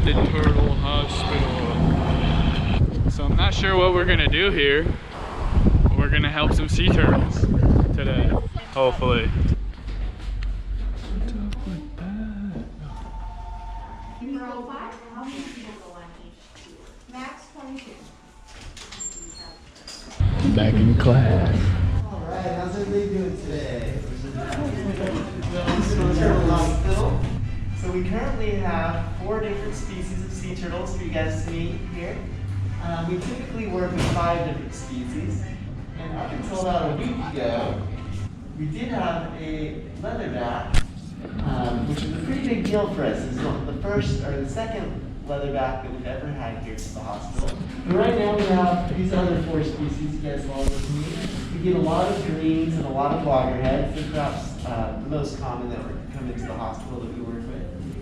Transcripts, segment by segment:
the turtle hospital. So I'm not sure what we're gonna do here. We're gonna help some sea turtles today, hopefully. Max 22. Back in class. Alright, how's everybody doing today? Turtle Hospital. So we currently have 4 different species of sea turtles for you guys to meet here. We typically work with 5 different species. And up until about a week ago, we did have a leatherback, which is a pretty big deal for us. It's the first or the second leatherback that we've ever had here at the hospital. But right now we have these other 4 species you guys all with me. We get a lot of greens and a lot of loggerheads. They're perhaps the most common that come into the hospital that we work with.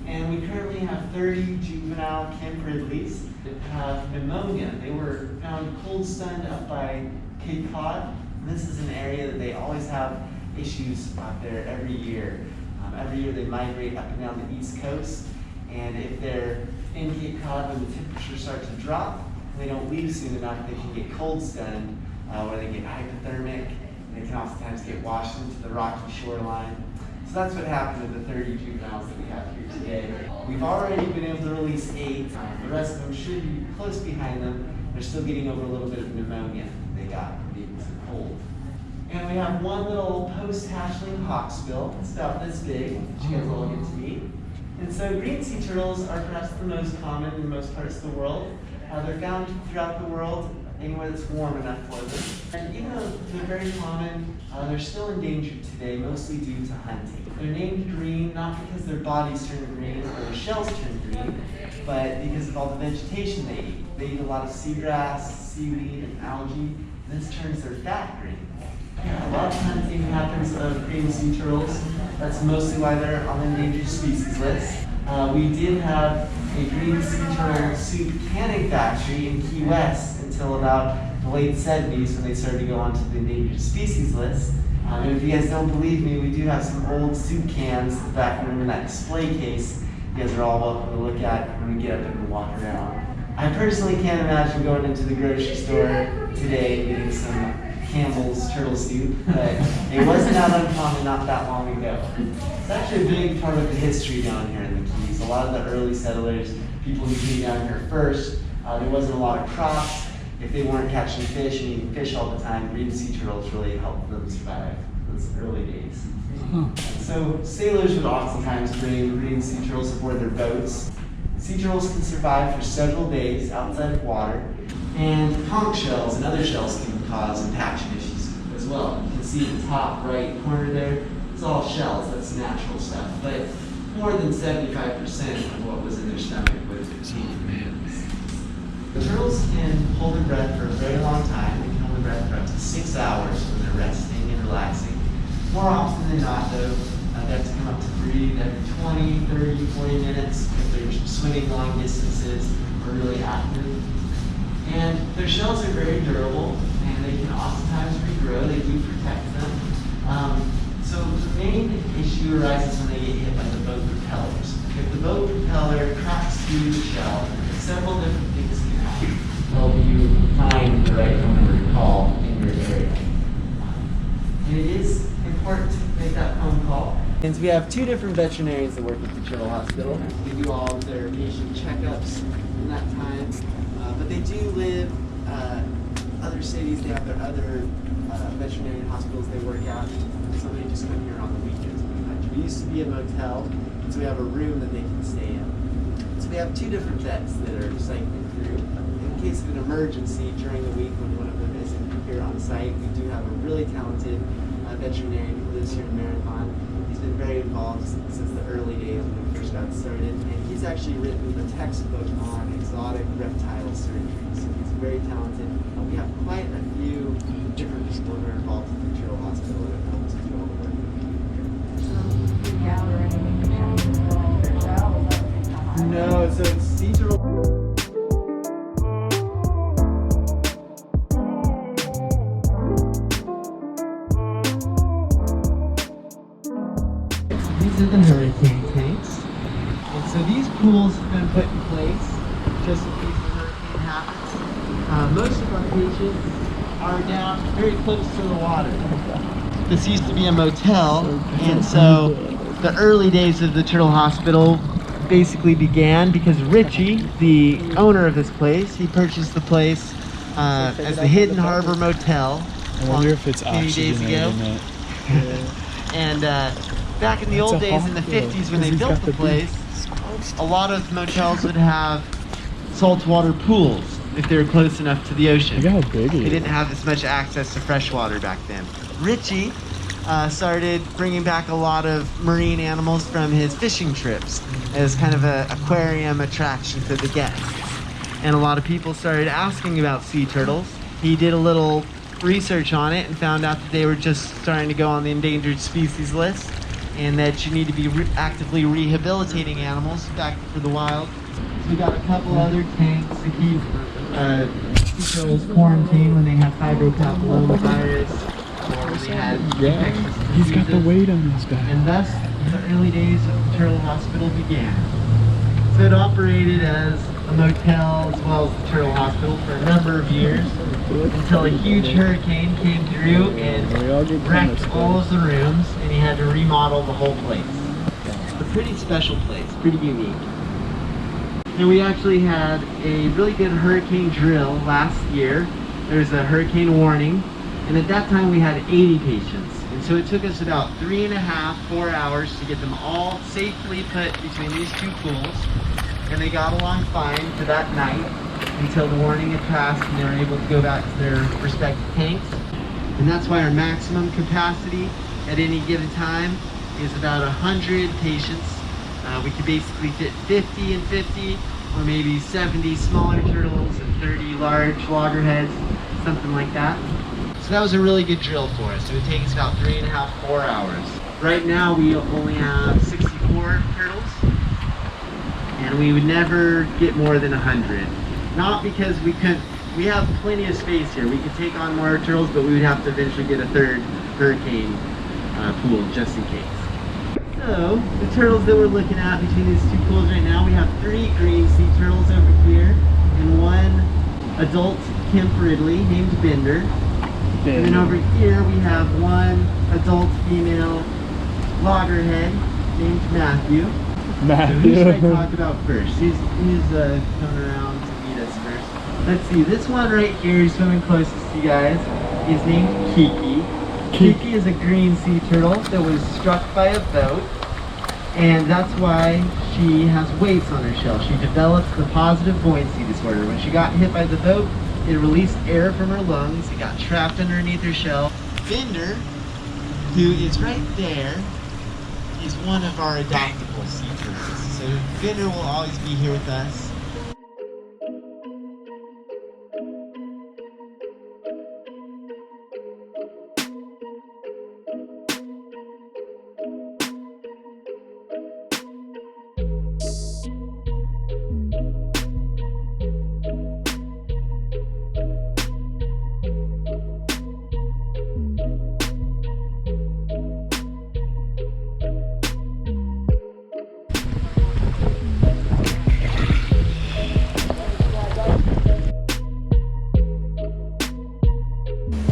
And we currently have 30 juvenile Kemp Ridleys that have pneumonia. They were found cold stunned up by Cape Cod. And this is an area that they always have issues out there every year. Every year they migrate up and down the East Coast. And if they're in Cape Cod when the temperatures start to drop, and they don't leave soon enough, they can get cold stunned, where they get hypothermic, and they can oftentimes get washed into the rocky shoreline. So that's what happened to the 30 juveniles that we have here today. We've already been able to release 8. The rest of them should be close behind them. They're still getting over a little bit of pneumonia they got from being so cold. And we have one little post-hatchling hawksbill. It's about this big, which you guys all get to meet. And so green sea turtles are perhaps the most common in most parts of the world. They're found throughout the world, anywhere that's warm enough for them. And even though they're very common, they're still endangered today, mostly due to hunting. They're named green not because their bodies turn green or their shells turn green, but because of all the vegetation they eat. They eat a lot of seagrass, seaweed, and algae, and this turns their fat green. A lot of hunting happens of green sea turtles. That's mostly why they're on the endangered species list. We did have a green sea turtle soup canning factory in Key West until about the late 70s when they started to go onto the endangered species list. And if you guys don't believe me, we do have some old soup cans back room in that display case. You guys are all welcome to look at when we get up and walk around. I personally can't imagine going into the grocery store today and getting some Campbell's turtle soup, but it wasn't that uncommon not that long ago. It's actually a big part of the history down here in the Keys. A lot of the early settlers, people who came down here first, there wasn't a lot of crops. If they weren't catching fish and eating fish all the time, green sea turtles really helped them survive those early days. So sailors would oftentimes bring green sea turtles aboard their boats. Sea turtles can survive for several days outside of water, and conch shells and other shells can cause impaction issues as well. You can see the top right corner there, it's all shells, that's natural stuff, but more than 75% of what was in their stomach was The turtles can hold their breath for a very long time. They can hold their breath for up to 6 hours when they're resting and relaxing. More often than not though, they have to come up to breathe every 20, 30, 40 minutes if they're swimming long distances or really active. And their shells are very durable, and they can oftentimes regrow. They do protect them. So the main issue arises when they get hit by the boat propellers. If the boat propeller cracks through the shell, several different things can happen. Help you find the right phone number to call in your area. And it is important to make that phone call. And we have 2 different veterinarians that work at the Turtle Hospital. They do all of their patient checkups in that time. But they do live other cities. They have their other veterinarian hospitals they work at. So they just come here on the weekends. We used to be a motel, so we have a room that they can stay in. So we have 2 different vets that are cycling through. In case of an emergency during the week when one of them isn't here on site, we do have a really talented veterinarian who lives here in Marathon. He's been very involved since the early days when we first got started, and he's actually written a textbook on exotic reptile surgery. So he's very talented. We have quite a few different people who are involved in the Turtle Hospital that help us do all the work. No, so it's sea turtle. These are the hurricane tanks. And So these pools have been put in place just in case a hurricane happens. Most of our patients are down very close to the water. This used to be a motel, and so the early days of the Turtle Hospital basically began because Richie, the owner of this place, he purchased the place as the Hidden Harbor Motel. I wonder if it's many days ago. oxygenated in it. And back in the old days, in the 50s, when they built the place, a lot of motels would have saltwater pools if they were close enough to the ocean. Look how big They it is. didn't have as much access to fresh water back then. Richie started bringing back a lot of marine animals from his fishing trips as kind of an aquarium attraction for the guests. And a lot of people started asking about sea turtles. He did a little research on it and found out that they were just starting to go on the endangered species list, and that you need to be actively rehabilitating animals back for the wild. So we got a couple other tanks to keep sea turtles quarantined when they have fibropapillomavirus or when they had infectious He's got the diseases. weight on his back. And thus the early days of the Turtle Hospital began. So it operated as a motel as well as the Turtle Hospital for a number of years until a huge hurricane came through and wrecked all of the rooms, and he had to remodel the whole place. It's a pretty special place, pretty unique. And we actually had a really good hurricane drill last year. There was a hurricane warning, and at that time we had 80 patients. And so it took us about 3.5, 4 hours to get them all safely put between these two pools. And they got along fine for that night until the warning had passed and they were able to go back to their respective tanks. And that's why our maximum capacity at any given time is about 100 patients. We could basically fit 50 and 50, or maybe 70 smaller turtles and 30 large loggerheads, something like that. So that was a really good drill for us. It would take us about 3.5, 4 hours. Right now we only have 64 turtles, and we would never get more than 100. Not because we have plenty of space here. We could take on more turtles, but we would have to eventually get a third hurricane pool just in case. So, the turtles that we're looking at between these two pools right now, we have 3 green sea turtles over here, and 1 adult Kemp Ridley named Bender. And then over here we have 1 adult female loggerhead named Matthew. So who should I talk about first? He's coming around to meet us first. Let's see, this one right here, who's swimming closest to you guys, is named Kiki. Kiki is a green sea turtle that was struck by a boat, and that's why she has weights on her shell. She developed the positive buoyancy disorder. When she got hit by the boat, it released air from her lungs. It got trapped underneath her shell. Bender, who is right there, is one of our adoptable sea turtles. So Bender will always be here with us.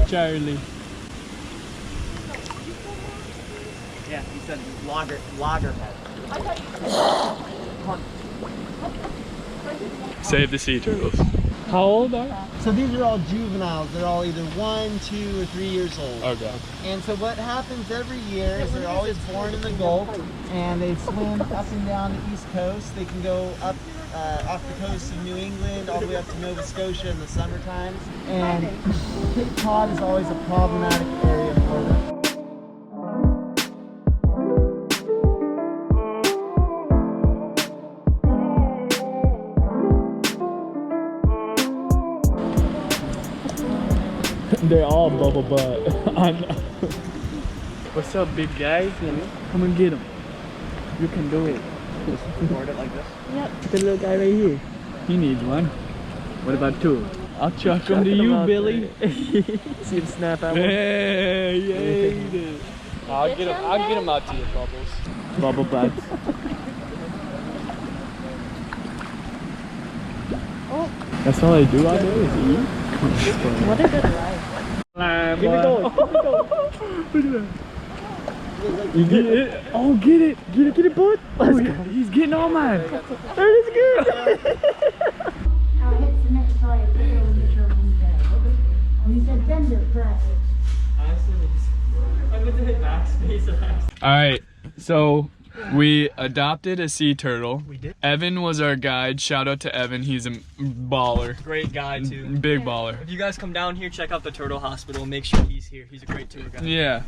Charlie. Yeah, he said loggerhead. Save the sea turtles. How old are they? So these are all juveniles. They're all either 1, 2, or 3 years old. Okay. And so what happens every year is they're always born in the Gulf, and they swim up and down the East Coast. They can go up off the coast of New England all the way up to Nova Scotia in the summer times. And Cape Cod is always a problematic area for them. They're all bubble butt. What's up, big guy? Come and get him. You can do it. Record it like this? Yep. The little guy right here. He needs one. What about 2? I'll chuck him to you, Billy. See him snap at one. Hey, yeah. I'll get him out to you, Bubbles. Bubble butts. That's all I do all day is eat. What a good ride. Here we go. Look at that. You get it? Oh, get it. Get it, bud. Let's go. He's getting all mine. That is good. I'll hit the next fire, put it on the show and he said, send it first. I meant to hit backspace. All right. So we adopted a sea turtle. We did. Evan was our guide. Shout out to Evan. He's a baller. Great guy too. Big baller. If you guys come down here, check out the Turtle Hospital. Make sure he's here. He's a great tour guide. Yeah.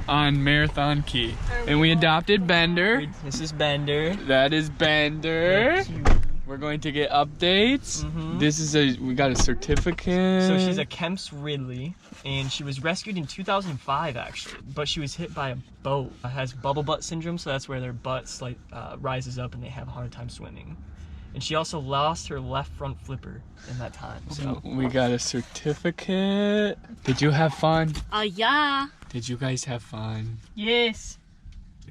On Marathon Key. And we adopted Bender. This is Bender. That is Bender. We're going to get updates. This is we got a certificate. So she's a Kemp's Ridley, and she was rescued in 2005 actually, but she was hit by a boat. It has bubble butt syndrome, so that's where their butts like rises up and they have a hard time swimming. And she also lost her left front flipper in that time. So we got a certificate. Did you have fun? Yeah. Did you guys have fun? Yes.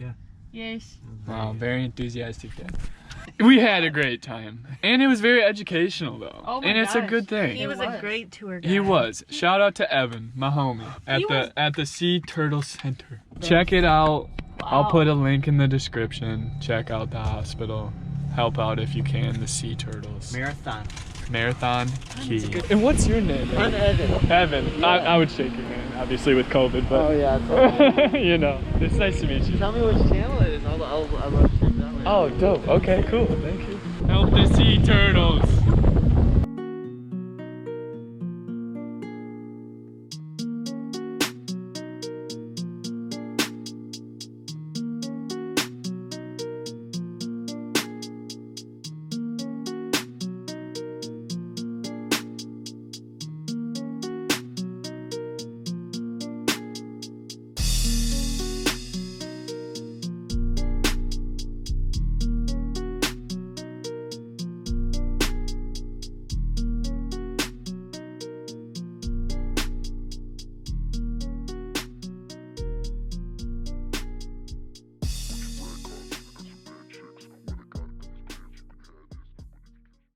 Yeah. Yes. Wow, very enthusiastic then. We had a great time. And it was very educational though. Oh my and it's a gosh. good thing. He was a great tour guide. He was. Shout out to Evan, my homie, at the Sea Turtle Center. Check it out. I'll put a link in the description. Check out the hospital. Help out if you can, the sea turtles. Marathon Key. And what's your name? I'm Evan. Evan. Yeah. I would shake your hand, obviously with COVID, but Oh yeah, it's okay. you know, it's nice to meet you. Tell me which channel it is. I'll check that one. Oh, dope. Okay, cool. Thank you. Help the sea turtles.